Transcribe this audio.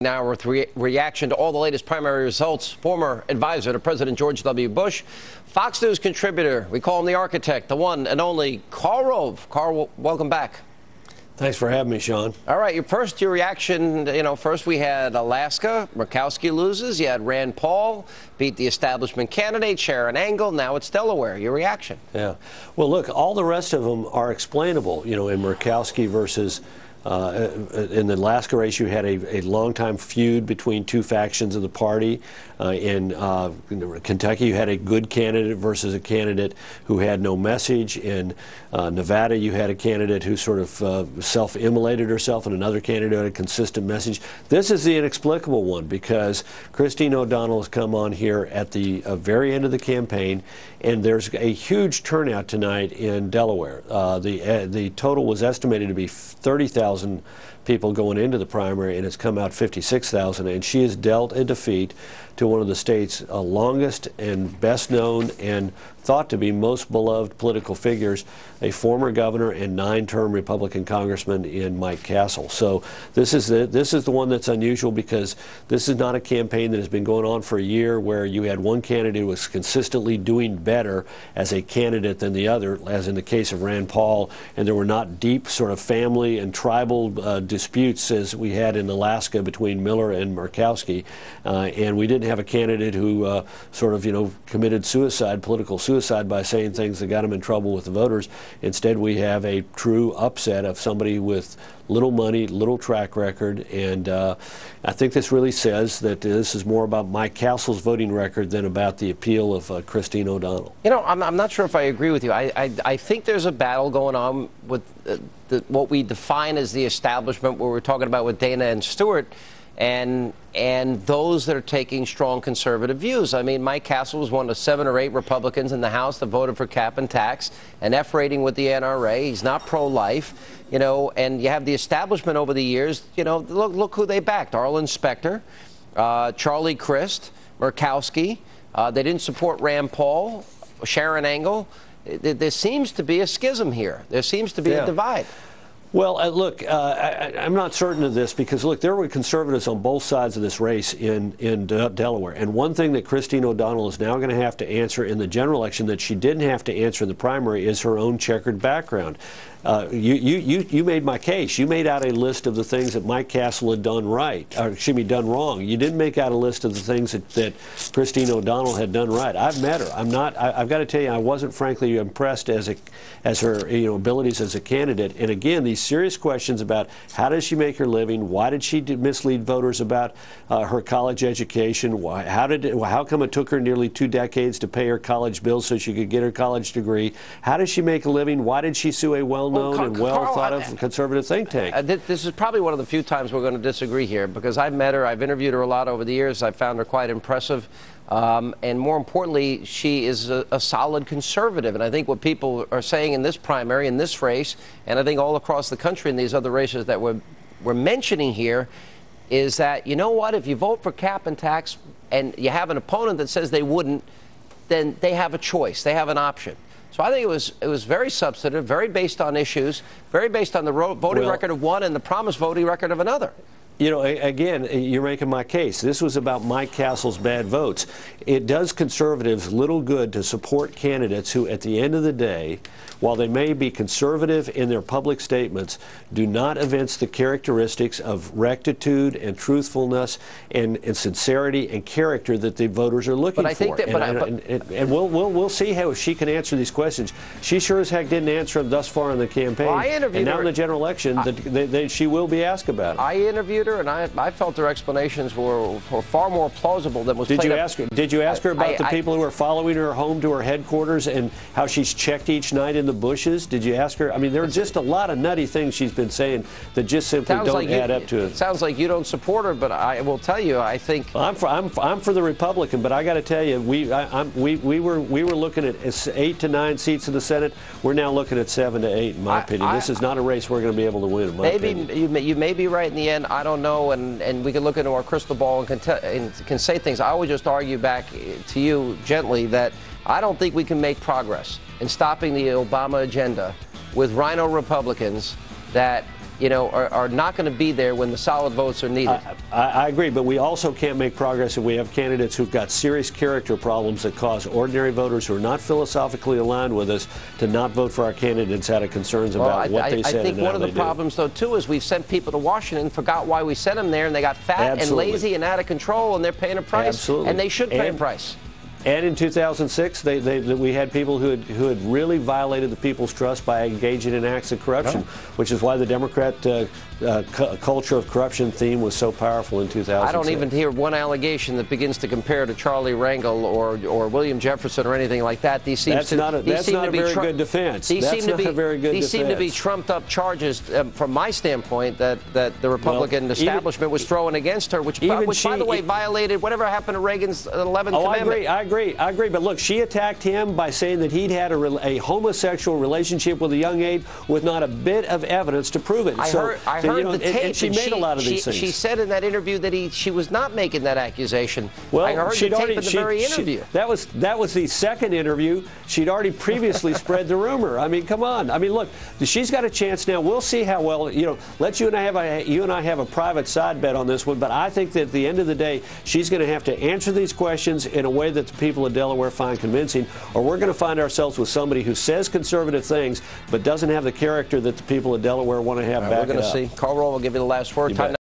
Now with reaction to all the latest primary results, former advisor to President George W. Bush, Fox News contributor, we call him the architect, the one and only Karl Rove. Karl, welcome back. Thanks for having me, Sean. All right, your reaction, first we had Alaska, Murkowski loses. You had Rand Paul beat the establishment candidate, Sharon Angle. Now it's Delaware. Your reaction? Yeah. Well, look, all the rest of them are explainable, in Murkowski versus in the Alaska race, you had a long-time feud between two factions of the party. In Kentucky, you had a good candidate versus a candidate who had no message. In Nevada, you had a candidate who sort of self-immolated herself, and another candidate who had a consistent message. This is the inexplicable one because Christine O'Donnell has come on here at the very end of the campaign, and there's a huge turnout tonight in Delaware. The total was estimated to be 30,000 people going into the primary, and it's come out 56,000, and she has dealt a defeat to one of the state's longest and best known and thought to be most beloved political figures, a former governor and 9-term Republican congressman in Mike Castle. So this is the one that's unusual because this is not a campaign that has been going on for a year where you had one candidate who was consistently doing better as a candidate than the other, as in the case of Rand Paul, and there were not deep sort of family and tribal disputes as we had in Alaska between Miller and Murkowski, and we didn't have a candidate who committed suicide, political suicide, by saying things that got him in trouble with the voters. Instead, we have a true upset of somebody with little money, little track record, and I think this really says that this is more about Mike Castle's voting record than about the appeal of Christine O'Donnell. I'm not sure if I agree with you. I think there's a battle going on with what we define as the establishment, where we're talking about with Dana and Stewart, and those that are taking strong conservative views. I mean, Mike Castle was one of 7 or 8 Republicans in the House that voted for cap and tax, an F rating with the NRA. He's not pro-life, and you have the establishment over the years. Look who they backed: Arlen Specter, Charlie Crist, Murkowski. They didn't support Rand Paul, Sharon Angle. There seems to be a schism here. There seems to be a divide. Well, look, I'm not certain of this because, look, there were conservatives on both sides of this race in Delaware. And one thing that Christine O'Donnell is now going to have to answer in the general election that she didn't have to answer in the primary is her own checkered background. You made my case. You made out a list of the things that Mike Castle had done right, or excuse me, done wrong. You didn't make out a list of the things that Christine O'Donnell had done right. I've met her. I've got to tell you, I wasn't frankly impressed as her abilities as a candidate. And again, these serious questions about how does she make her living? Why did she mislead voters about her college education? How come it took her nearly 2 decades to pay her college bills so she could get her college degree? How does she make a living? Why did she sue a well-known and well-thought-of conservative think tank? This is probably one of the few times we're going to disagree here because I've met her, I've interviewed her a lot over the years. I found her quite impressive. And more importantly, she is a solid conservative. And I think what people are saying in this primary, in this race, and I think all across the country in these other races that we're mentioning here, is that, you know what, if you vote for cap and tax and you have an opponent that says they wouldn't, then they have a choice. They have an option. So I think it was very substantive, very based on issues, very based on the voting record of one and the promised voting record of another. Again, you're making my case. This was about Mike Castle's bad votes. It does conservatives little good to support candidates who, at the end of the day, while they may be conservative in their public statements, do not evince the characteristics of rectitude and truthfulness and sincerity and character that the voters are looking for. And we'll see how she can answer these questions. She sure as heck didn't answer them thus far in the campaign. Well, and now in the general election, she will be asked about it. I interviewed her, and I felt her explanations were far more plausible than was Did played you ask her? Did you ask her about the people who are following her home to her headquarters and how she's checked each night in the bushes? Did you ask her? I mean, there are just a lot of nutty things she's been saying that just simply don't add up to it. It sounds like you don't support her, but I will tell you, I think I'm for the Republican, but I got to tell you, we were looking at 8 to 9 seats in the Senate. We're now looking at 7 to 8, in my opinion. This is not a race we're going to be able to win. In my opinion. You may be right in the end. I don't know, and we can look into our crystal ball and can say things. I would just argue back to you gently that I don't think we can make progress in stopping the Obama agenda with rhino Republicans that, you know, are not going to be there when the solid votes are needed. I agree, but we also can't make progress if we have candidates who've got serious character problems that cause ordinary voters who are not philosophically aligned with us to not vote for our candidates out of concerns about what they said. I think one of the problems, though, too, is we've sent people to Washington, forgot why we sent them there, and they got fat and lazy and out of control, and they're paying a price. And they should pay a price. And in 2006, we had people who had really violated the people's trust by engaging in acts of corruption, which is why the Democrat culture of corruption theme was so powerful in 2006. I don't even hear one allegation that begins to compare to Charlie Rangel or William Jefferson or anything like that. These seem that's not a very good defense. These seem to be trumped up charges from my standpoint that the Republican establishment was throwing against her, which by the way, violated whatever happened to Reagan's 11th Commandment. I agree, but look, she attacked him by saying that he'd had a homosexual relationship with a young age with not a bit of evidence to prove it. I heard the tape, and she made a lot of these things. She said in that interview that she was not making that accusation. Well, I heard the tape in the very interview. That was the second interview. She'd already previously spread the rumor. I mean, come on. I mean, look, she's got a chance now. We'll see how well, you know. Let you and I have a private side bet on this one, but I think that at the end of the day, she's going to have to answer these questions in a way that the people of Delaware find convincing, or we're going to find ourselves with somebody who says conservative things but doesn't have the character that the people of Delaware want to have back it up. We're going to see. Karl Rove will give you the last word.